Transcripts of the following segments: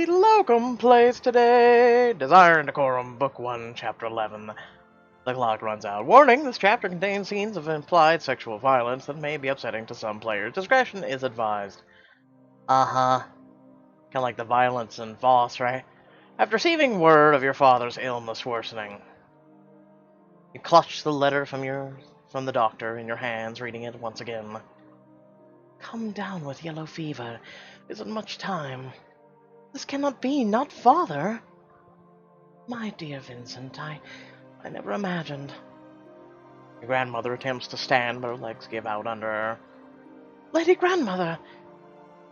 Locum plays today. Desire and Decorum, Book 1, Chapter 11. The clock runs out. Warning, this chapter contains scenes of implied sexual violence that may be upsetting to some players. Discretion is advised. Uh-huh. Kind of like the violence in Voss, right? After receiving word of your father's illness worsening, you clutch the letter from the doctor in your hands, reading it once again. Come down with yellow fever. Isn't much time. This cannot be, not father. My dear Vincent, I never imagined. Your grandmother attempts to stand, but her legs give out under her. Lady Grandmother!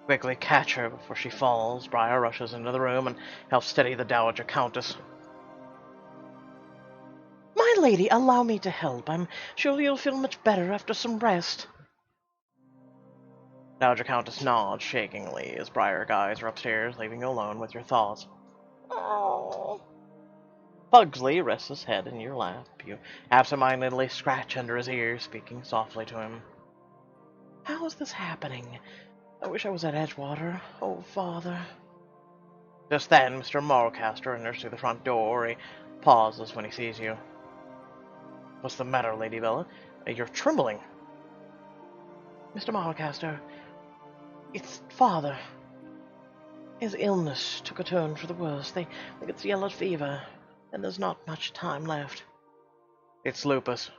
Quickly catch her before she falls. Briar rushes into the room and helps steady the Dowager Countess. My lady, allow me to help. I'm sure you'll feel much better after some rest. Dowager Countess nods shakingly as Briar guides her upstairs, leaving you alone with your thoughts. Oh. Pugsley rests his head in your lap. You absentmindedly scratch under his ear, speaking softly to him. How is this happening? I wish I was at Edgewater. Oh, Father. Just then, Mr. Morcaster enters through the front door. He pauses when he sees you. What's the matter, Lady Bella? You're trembling. Mr. Morcaster, it's Father. His illness took a turn for the worse. They think it's yellow fever, and there's not much time left. It's lupus.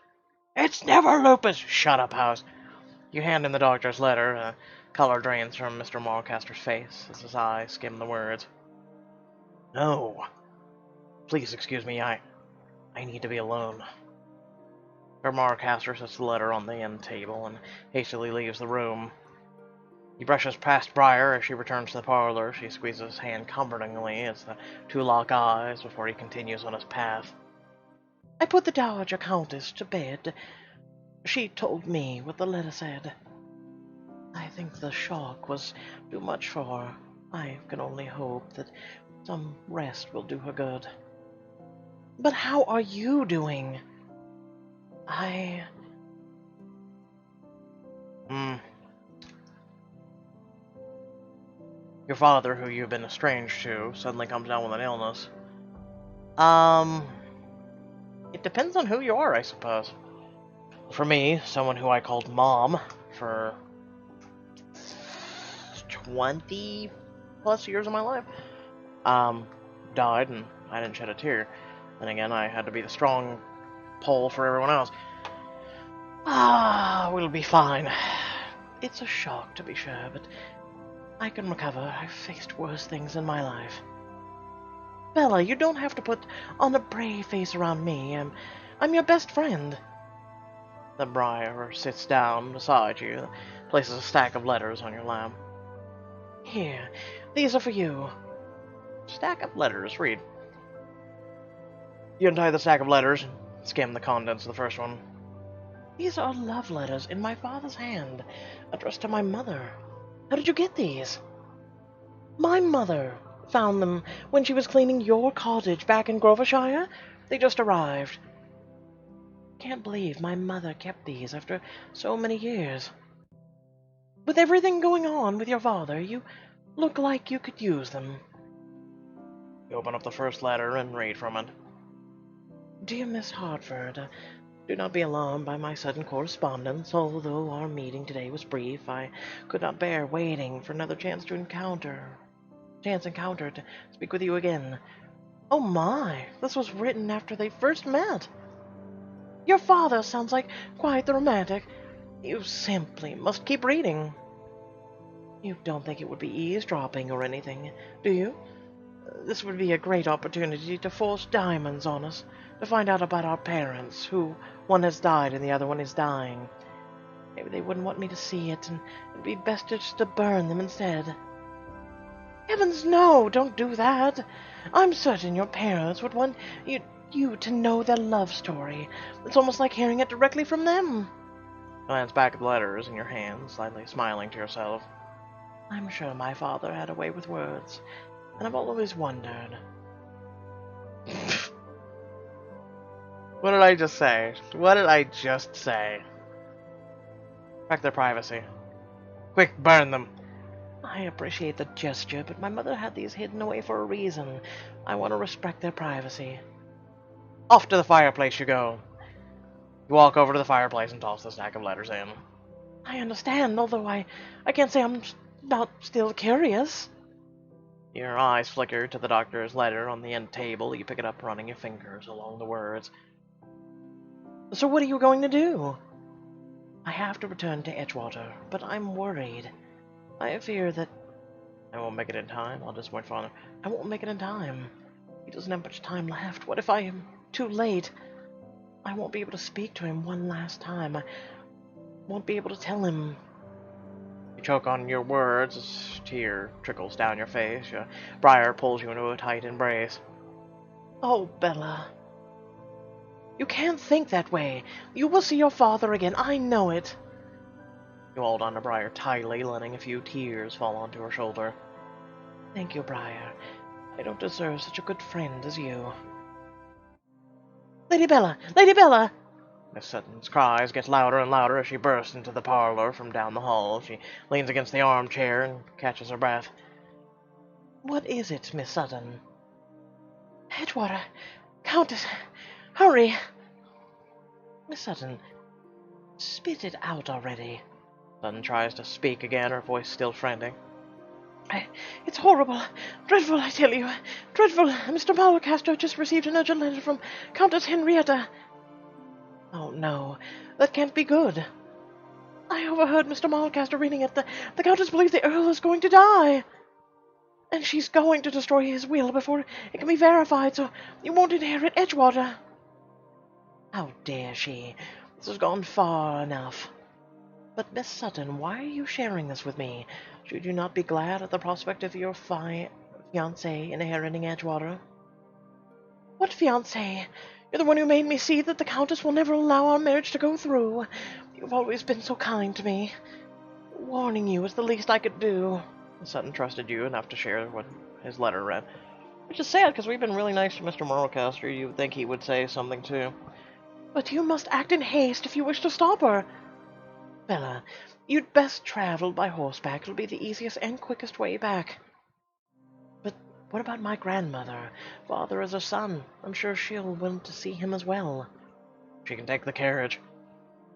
It's never lupus! Shut up, House. You hand in the doctor's letter. Color drains from Mr. Morcaster's face as his eyes skim the words. No. Please excuse me, I need to be alone. Mr. Morcaster sets the letter on the end table and hastily leaves the room. He brushes past Briar as she returns to the parlor. She squeezes his hand comfortingly as the two lock eyes before he continues on his path. I put the Dowager Countess to bed. She told me what the letter said. I think the shock was too much for her. I can only hope that some rest will do her good. But how are you doing? Your father, who you've been estranged to, suddenly comes down with an illness. It depends on who you are, I suppose. For me, someone who I called Mom for 20 plus years of my life, died, and I didn't shed a tear. Then again, I had to be the strong pole for everyone else. We'll be fine. It's a shock, to be sure, but I can recover. I've faced worse things in my life. Bella, you don't have to put on a brave face around me. I'm your best friend. The Briar sits down beside you, places a stack of letters on your lap. Here, these are for you. Stack of letters, read. You untie the stack of letters and skim the contents of the first one. These are love letters in my father's hand, addressed to my mother. How did you get these? My mother found them when she was cleaning your cottage back in Grovershire. They just arrived. Can't believe my mother kept these after so many years. With everything going on with your father, you look like you could use them. You open up the first letter and read from it. Dear Miss Hartford, do not be alarmed by my sudden correspondence. Although our meeting today was brief, I could not bear waiting for another chance encounter to speak with you again. Oh my, this was written after they first met. Your father sounds like quite the romantic. You simply must keep reading. You don't think it would be eavesdropping or anything, do you? This would be a great opportunity to force diamonds on us, to find out about our parents, who one has died and the other one is dying. Maybe they wouldn't want me to see it, and it'd be best just to burn them instead. Heavens, no, don't do that. I'm certain your parents would want you to know their love story. It's almost like hearing it directly from them. Glance back at the letters in your hand, slightly smiling to yourself. I'm sure my father had a way with words, and I've always wondered. What did I just say? What did I just say? Protect their privacy. Quick, burn them. I appreciate the gesture, but my mother had these hidden away for a reason. I want to respect their privacy. Off to the fireplace you go. You walk over to the fireplace and toss the stack of letters in. I understand, although I can't say I'm not still curious. Your eyes flicker to the doctor's letter on the end table. You pick it up, running your fingers along the words. So what are you going to do? I have to return to Edgewater, but I'm worried. I fear that I won't make it in time. I'll disappoint Father. I won't make it in time. He doesn't have much time left. What if I am too late? I won't be able to speak to him one last time. I won't be able to tell him. You choke on your words as a tear trickles down your face. Briar pulls you into a tight embrace. Oh, Bella. You can't think that way. You will see your father again. I know it. You hold on to Briar tightly, letting a few tears fall onto her shoulder. Thank you, Briar. I don't deserve such a good friend as you. Lady Bella! Lady Bella! Miss Sutton's cries get louder and louder as she bursts into the parlor from down the hall. She leans against the armchair and catches her breath. What is it, Miss Sutton? Edgewater! Countess! Hurry! Miss Sutton, spit it out already. Sutton tries to speak again, her voice still frantic. It's horrible. Dreadful, I tell you. Dreadful. Mr. Malcaster just received an urgent letter from Countess Henrietta. Oh, no. That can't be good. I overheard Mr. Malcaster reading it. The Countess believes the Earl is going to die. And she's going to destroy his will before it can be verified, so you won't inherit Edgewater. How dare she? This has gone far enough. But, Miss Sutton, why are you sharing this with me? Should you not be glad at the prospect of your fiancé inheriting Edgewater? What fiancé? You're the one who made me see that the Countess will never allow our marriage to go through. You've always been so kind to me. Warning you is the least I could do. Sutton trusted you enough to share what his letter read. Which is sad, because we've been really nice to Mr. Malcaster. You would think he would say something, too. But you must act in haste if you wish to stop her. Bella, you'd best travel by horseback. It'll be the easiest and quickest way back. But what about my grandmother? Father is her son. I'm sure she'll want to see him as well. She can take the carriage.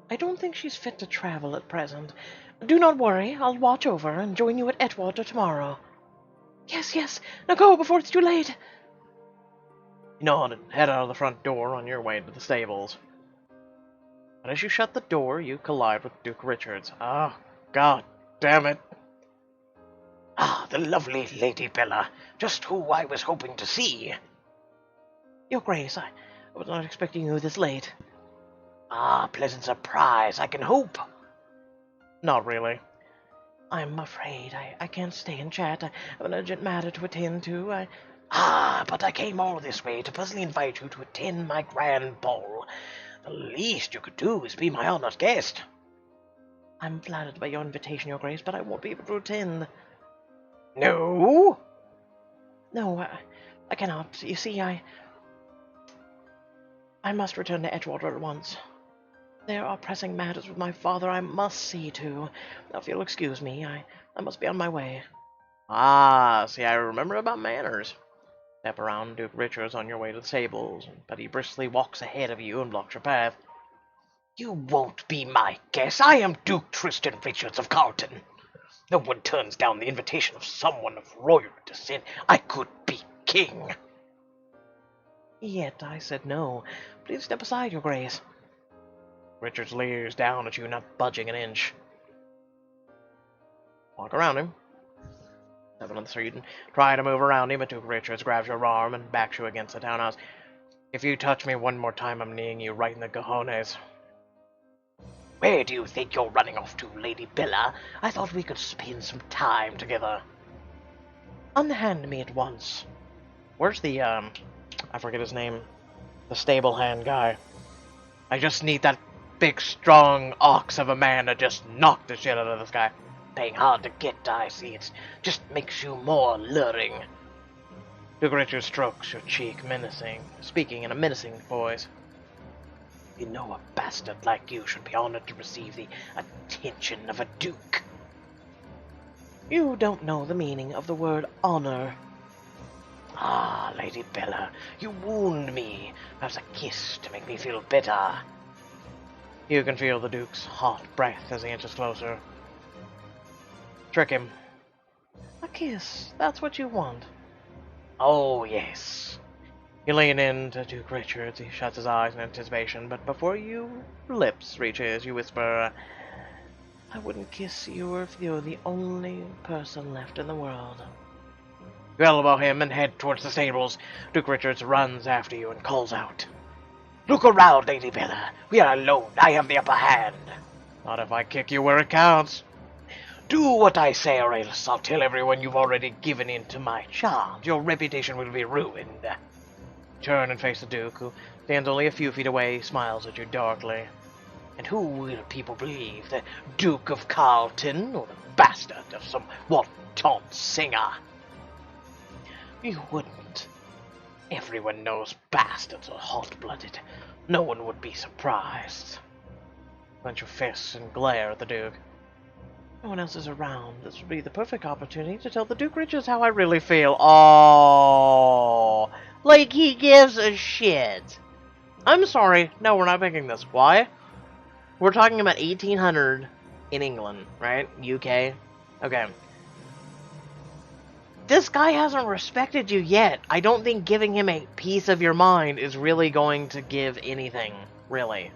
I don't think she's fit to travel at present. Do not worry. I'll watch over and join you at Edgewater tomorrow. Yes, yes. Now go before it's too late. You nod and head out of the front door on your way to the stables. But as you shut the door, you collide with Duke Richards. Ah, God damn it. Ah, the lovely Lady Bella. Just who I was hoping to see. Your Grace, I was not expecting you this late. Ah, pleasant surprise, I can hope. Not really. I'm afraid I can't stay and chat. I have an urgent matter to attend to. Ah, but I came all this way to personally invite you to attend my grand ball. The least you could do is be my honored guest. I'm flattered by your invitation, Your Grace, but I won't be able to attend. No? No, I cannot. You see, I must return to Edgewater at once. There are pressing matters with my father I must see to. Now, if you'll excuse me, I must be on my way. Ah, see, I remember about manners. Step around Duke Richards on your way to the stables, but he briskly walks ahead of you and blocks your path. You won't be my guest. I am Duke Tristan Richards of Carlton. No one turns down the invitation of someone of royal descent. I could be king. Yet I said no. Please step aside, Your Grace. Richards leers down at you, not budging an inch. Walk around him. Step on the street and try to move around him, but Duke Richards grabs your arm and backs you against the townhouse. If you touch me one more time, I'm kneeing you right in the cojones. Where do you think you're running off to, Lady Bella? I thought we could spend some time together. Unhand me at once. Where's the, I forget his name. The stable hand guy. I just need that big, strong ox of a man to just knock the shit out of this guy. Being hard to get, I see. It just makes you more alluring. Duke Richard strokes your cheek, menacing, speaking in a menacing voice. You know, a bastard like you should be honored to receive the attention of a duke. You don't know the meaning of the word honor. Ah, Lady Bella, you wound me. Perhaps a kiss to make me feel better. You can feel the Duke's hot breath as he inches closer. Trick him. A kiss, that's what you want. Oh, yes. You lean in to Duke Richards. He shuts his eyes in anticipation, but before your lips reach his, you whisper, I wouldn't kiss you if you were the only person left in the world. You elbow him and head towards the stables. Duke Richards runs after you and calls out. Look around, Lady Bella. We are alone. I have the upper hand. Not if I kick you where it counts. Do what I say, or else I'll tell everyone you've already given in to my charms. Your reputation will be ruined. Turn and face the Duke, who stands only a few feet away, smiles at you darkly. And who will people believe? The Duke of Carlton, or the bastard of some wanton singer? You wouldn't. Everyone knows bastards are hot-blooded. No one would be surprised. Clench your fists and glare at the Duke. No one else is around. This would be the perfect opportunity to tell the Duke Richards how I really feel. Oh, like he gives a shit. I'm sorry. No, we're not picking this. Why? We're talking about 1800 in England, right? UK. Okay. This guy hasn't respected you yet. I don't think giving him a piece of your mind is really going to give anything. Really.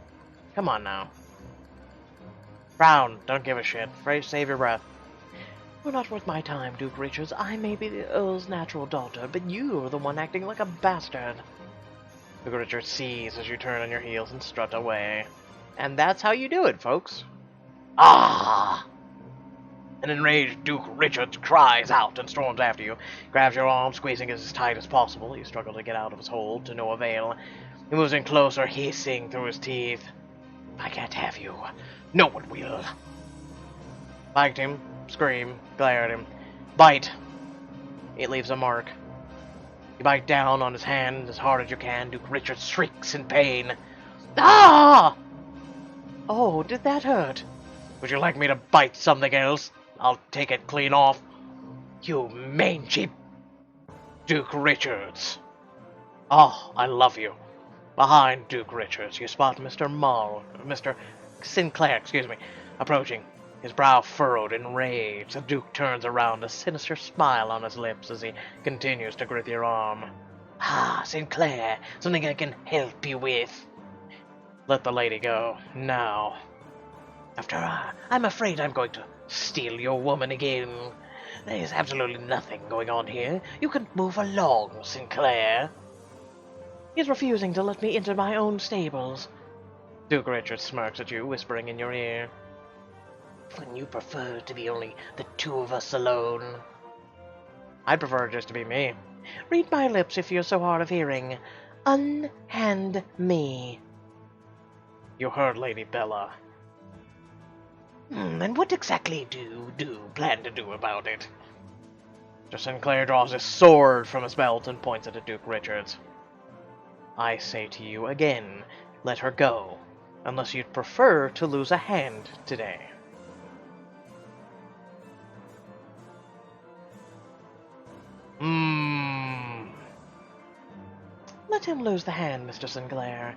Come on now. Frown, don't give a shit. Phrase, save your breath. You're not worth my time, Duke Richards. I may be the Earl's natural daughter, but you're the one acting like a bastard. Duke Richards sees as you turn on your heels and strut away. And that's how you do it, folks. Ah! An enraged Duke Richards cries out and storms after you. Grabs your arm, squeezing it as tight as possible. You struggle to get out of his hold, to no avail. He moves in closer, hissing through his teeth. I can't have you. No one will. Bite him, scream, glare at him. Bite. It leaves a mark. You bite down on his hand as hard as you can. Duke Richards shrieks in pain. Ah! Oh, did that hurt? Would you like me to bite something else? I'll take it clean off. You mangy Duke Richards. Oh, I love you. Behind Duke Richards, you spot Mr. Sinclair, approaching, his brow furrowed in rage. The Duke turns around, a sinister smile on his lips as he continues to grip your arm. Ah, Sinclair, something I can help you with. Let the lady go, now. After I'm afraid I'm going to steal your woman again. There's absolutely nothing going on here. You can move along, Sinclair. He's refusing to let me into my own stables. Duke Richard smirks at you, whispering in your ear. Wouldn't you prefer to be only the two of us alone? I'd prefer just to be me. Read my lips if you're so hard of hearing. Unhand me. You heard Lady Bella. And what exactly do you plan to do about it? Mr. Sinclair draws his sword from his belt and points it at Duke Richards. I say to you again, let her go, unless you'd prefer to lose a hand today. Let him lose the hand, Mr. Sinclair.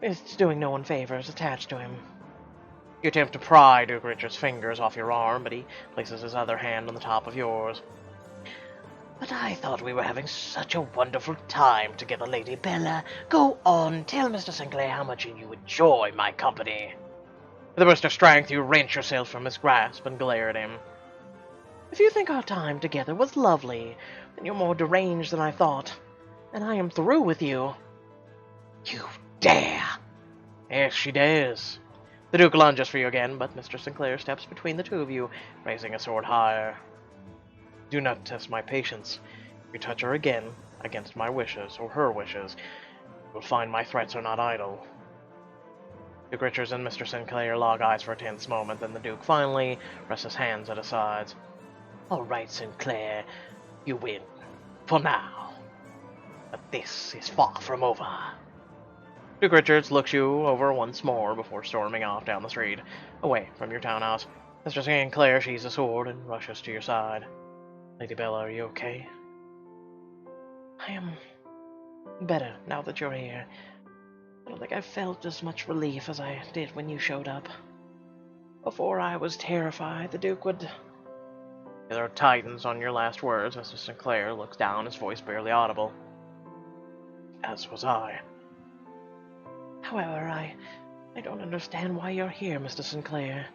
It's doing no one favors attached to him. You attempt to pry Duke Richard's fingers off your arm, but he places his other hand on the top of yours. But I thought we were having such a wonderful time together, Lady Bella. Go on, tell Mr. Sinclair how much you enjoy my company. With a burst of strength, you wrench yourself from his grasp and glare at him. If you think our time together was lovely, then you're more deranged than I thought, and I am through with you. You dare! Yes, she dares. The Duke lunges for you again, but Mr. Sinclair steps between the two of you, raising a sword higher. Do not test my patience. If you touch her again, against my wishes, or her wishes, you will find my threats are not idle. Duke Richards and Mr. Sinclair lock eyes for a tense moment, then the Duke finally rests his hands at his sides. All right, Sinclair, you win. For now. But this is far from over. Duke Richards looks you over once more before storming off down the street, away from your townhouse. Mr. Sinclair sheathes a sword and rushes to your side. Lady Bella, are you okay? I am better now that you're here. I don't think I felt as much relief as I did when you showed up. Before I was terrified the Duke would... There are titans on your last words. Mr. Sinclair looks down, his voice barely audible. As was I. However, I don't understand why you're here, Mr. Sinclair.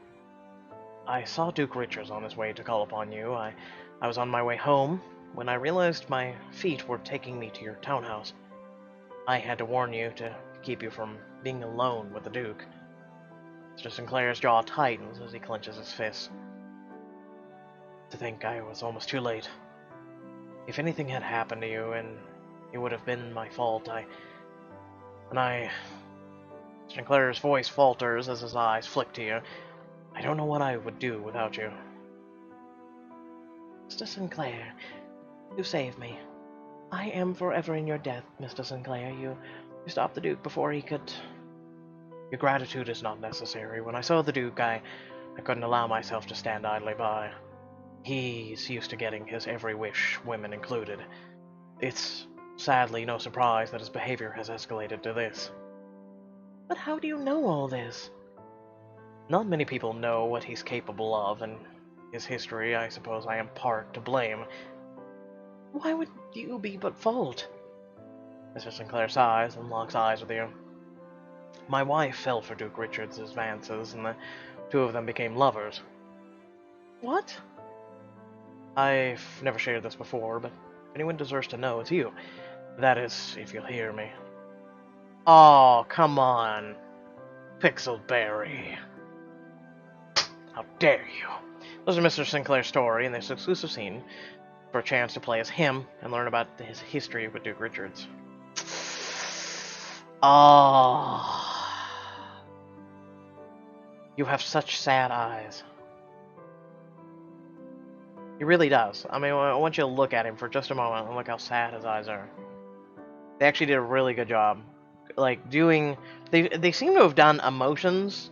I saw Duke Richards on his way to call upon you. I was on my way home when I realized my feet were taking me to your townhouse. I had to warn you to keep you from being alone with the Duke. Mr. Sinclair's jaw tightens as he clenches his fists. To think I was almost too late. If anything had happened to you, and it would have been my fault, Sinclair's voice falters as his eyes flick to you. I don't know what I would do without you. Mr. Sinclair, you saved me. I am forever in your debt, Mr. Sinclair. You stopped the Duke before he could... Your gratitude is not necessary. When I saw the Duke, I couldn't allow myself to stand idly by. He's used to getting his every wish, women included. It's sadly no surprise that his behavior has escalated to this. But how do you know all this? Not many people know what he's capable of, and his history, I suppose I am part to blame. Why would you be but fault? Mr. Sinclair sighs and locks eyes with you. My wife fell for Duke Richard's advances, and the two of them became lovers. What? I've never shared this before, but if anyone deserves to know, it's you. That is, if you'll hear me. Oh, come on. Pixelberry. How dare you? This is Mr. Sinclair's story in this exclusive scene for a chance to play as him and learn about his history with Duke Richards. Oh. You have such sad eyes. He really does. I mean, I want you to look at him for just a moment and look how sad his eyes are. They actually did a really good job. Like, doing... They seem to have done emotions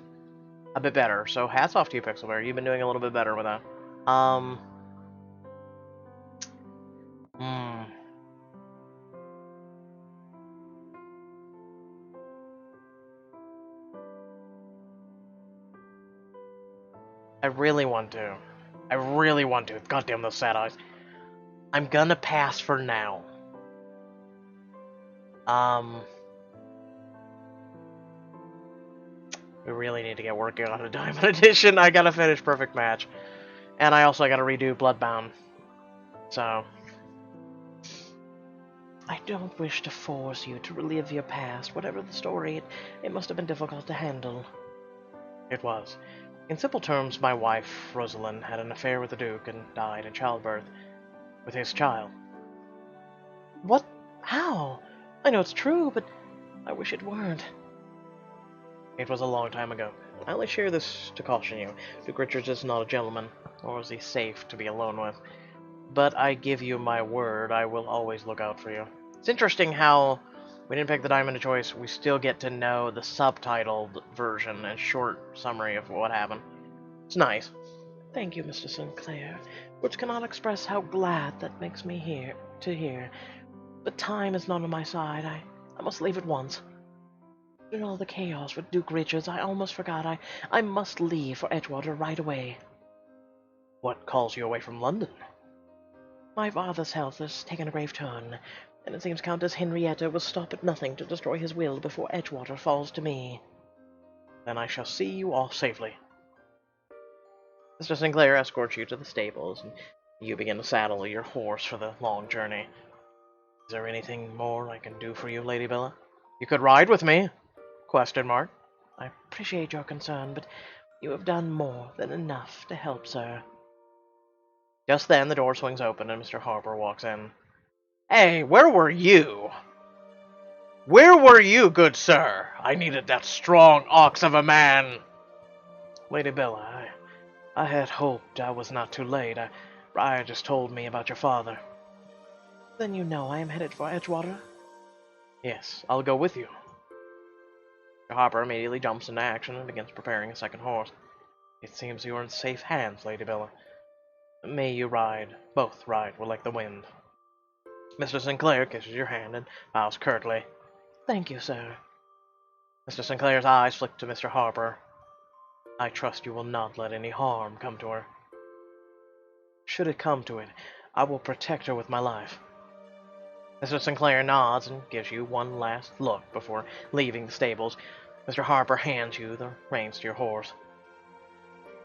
a bit better. So, hats off to you, Pixelberry. You've been doing a little bit better with that. I really want to. I really want to. Goddamn those sad eyes. I'm gonna pass for now. We really need to get working on a Diamond Edition. I gotta finish Perfect Match. And I also gotta redo Bloodbound. So... I don't wish to force you to relive your past. Whatever the story, it must have been difficult to handle. It was. In simple terms, my wife, Rosalind, had an affair with the Duke and died in childbirth. With his child. What? How? I know it's true, but I wish it weren't. It was a long time ago. I only share this to caution you. Duke Richards is not a gentleman, nor is he safe to be alone with. But I give you my word, I will always look out for you. It's interesting how we didn't pick the Diamond of Choice, we still get to know the subtitled version and short summary of what happened. It's nice. Thank you, Mr. Sinclair. Words cannot express how glad that makes me hear. But time is not on my side. I must leave at once. In all the chaos with Duke Richards, I almost forgot. I must leave for Edgewater right away. What calls you away from London? My father's health has taken a grave turn, and it seems Countess Henrietta will stop at nothing to destroy his will before Edgewater falls to me. Then I shall see you off safely. Mr. Sinclair escorts you to the stables, and you begin to saddle your horse for the long journey. Is there anything more I can do for you, Lady Bella? You could ride with me? Question mark. I appreciate your concern, but you have done more than enough to help, sir. Just then, the door swings open and Mr. Harper walks in. Hey, where were you? Where were you, good sir? I needed that strong ox of a man. Lady Bella, I had hoped I was not too late. Briar just told me about your father. Then you know I am headed for Edgewater? Yes, I'll go with you. Mr. Harper immediately jumps into action and begins preparing a second horse. It seems you are in safe hands, Lady Bella. May you both ride like the wind. Mr. Sinclair kisses your hand and bows curtly. Thank you, sir. Mr. Sinclair's eyes flick to Mr. Harper. I trust you will not let any harm come to her. Should it come to it, I will protect her with my life. Mr. Sinclair nods and gives you one last look before leaving the stables. Mr. Harper hands you the reins to your horse.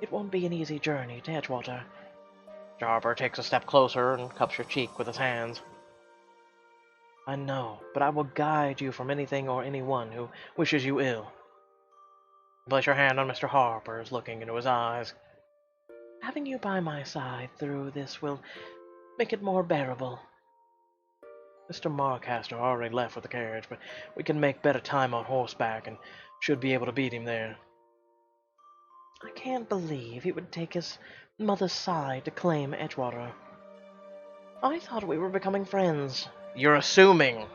It won't be an easy journey to Edgewater. Mr. Harper takes a step closer and cups your cheek with his hands. I know, but I will guide you from anything or anyone who wishes you ill. Place your hand on Mr. Harper's, looking into his eyes. Having you by my side through this will make it more bearable. Mr. Marcaster already left with the carriage, but we can make better time on horseback and should be able to beat him there. I can't believe he would take his mother's side to claim Edgewater. I thought we were becoming friends. You're assuming.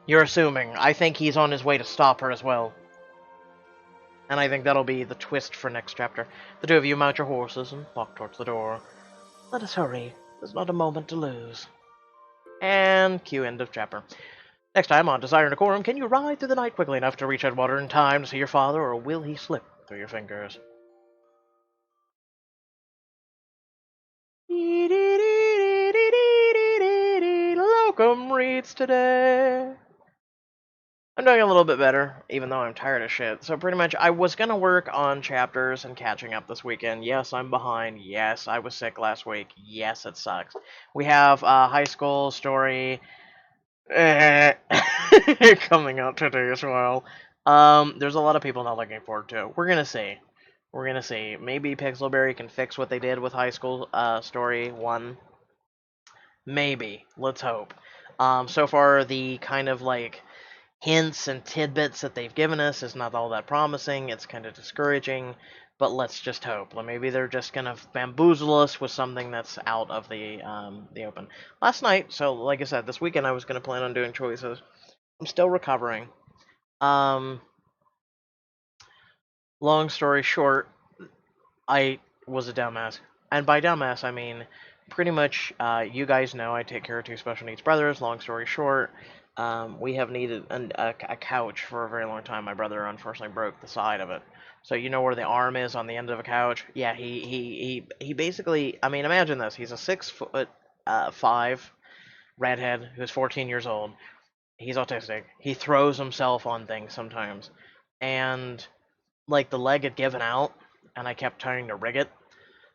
I think he's on his way to stop her as well. And I think that'll be the twist for next chapter. The two of you mount your horses and walk towards the door. Let us hurry. There's not a moment to lose. And cue end of chapter. Next time on Desire and Decorum, can you ride through the night quickly enough to reach Edgewater in time to see your father, or will he slip through your fingers? Locum reads today. I'm doing a little bit better, even though I'm tired of shit. So pretty much, I was going to work on chapters and catching up this weekend. Yes, I'm behind. Yes, I was sick last week. Yes, it sucks. We have a high school story coming out today as well. There's a lot of people not looking forward to it. We're going to see. Maybe Pixelberry can fix what they did with high school story 1. Maybe. Let's hope. So far, the kind of like hints and tidbits that they've given us is not all that promising. It's kind of discouraging, but let's just hope. Maybe they're just gonna bamboozle us with something that's out of the open. Last night, so like I said, this weekend I was gonna plan on doing choices. I'm still recovering. Long story short, I was a dumbass, and by dumbass I mean pretty much. You guys know I take care of 2 special needs brothers. Long story short. We have needed a couch for a very long time. My brother unfortunately broke the side of it. So you know where the arm is on the end of a couch? Yeah, he basically, I mean, imagine this. He's a 6'5" redhead who's 14 years old. He's autistic. He throws himself on things sometimes. And, like, the leg had given out, and I kept trying to rig it.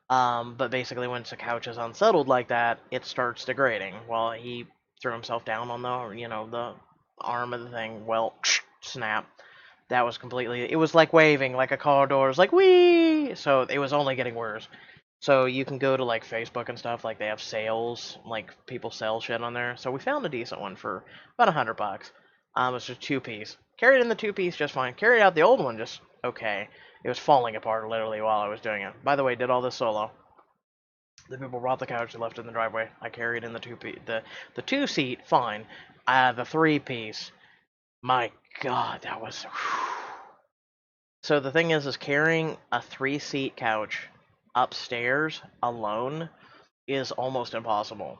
But basically, once a couch is unsettled like that, it starts degrading. Well, he threw himself down on the arm of the thing. Well, snap. That was completely, it was like waving, like a car door. It was like, whee! So it was only getting worse. So you can go to like Facebook and stuff, like they have sales, like people sell shit on there. So we found a decent one for about $100. It's a 2-piece. Carried in the 2-piece just fine. Carried out the old one just okay. It was falling apart literally while I was doing it. By the way, did all this solo. The people brought the couch, they left it in the driveway. I carried in the 2-seat, fine. The 3-piece, my god, that was. So the thing is carrying a 3-seat couch upstairs alone is almost impossible.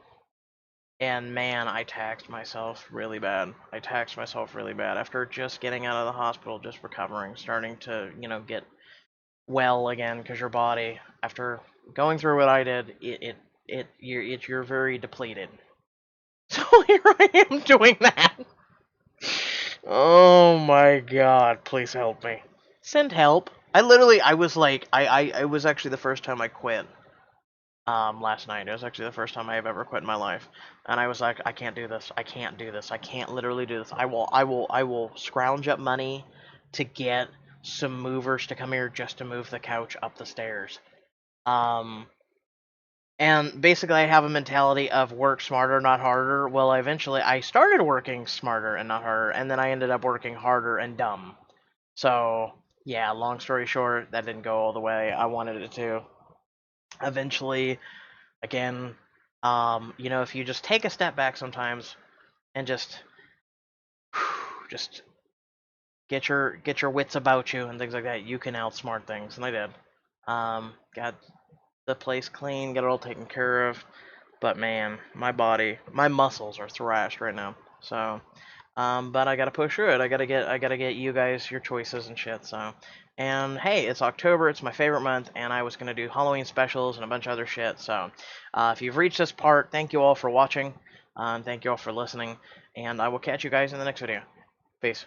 And man, I taxed myself really bad. After just getting out of the hospital, just recovering, starting to, get well again, because your body, after going through what I did, you're very depleted. So here I am doing that. Oh my god, please help me. Send help. I was like, I was actually the first time I quit. Last night. It was actually the first time I have ever quit in my life. And I was like, I can't do this. I can't literally do this. I will scrounge up money to get some movers to come here just to move the couch up the stairs. And basically I have a mentality of work smarter, not harder. Well, eventually I started working smarter and not harder, and then I ended up working harder and dumb. So, yeah, long story short, that didn't go all the way I wanted it to. Eventually, again, if you just take a step back sometimes and just get your wits about you and things like that, you can outsmart things, and I did. Got the place clean, got it all taken care of. But man, my muscles are thrashed right now. So, but I gotta push through it. I gotta get you guys your choices and shit. So, and hey, it's October. It's my favorite month, and I was gonna do Halloween specials and a bunch of other shit. So, if you've reached this part, thank you all for watching. Thank you all for listening, and I will catch you guys in the next video. Peace.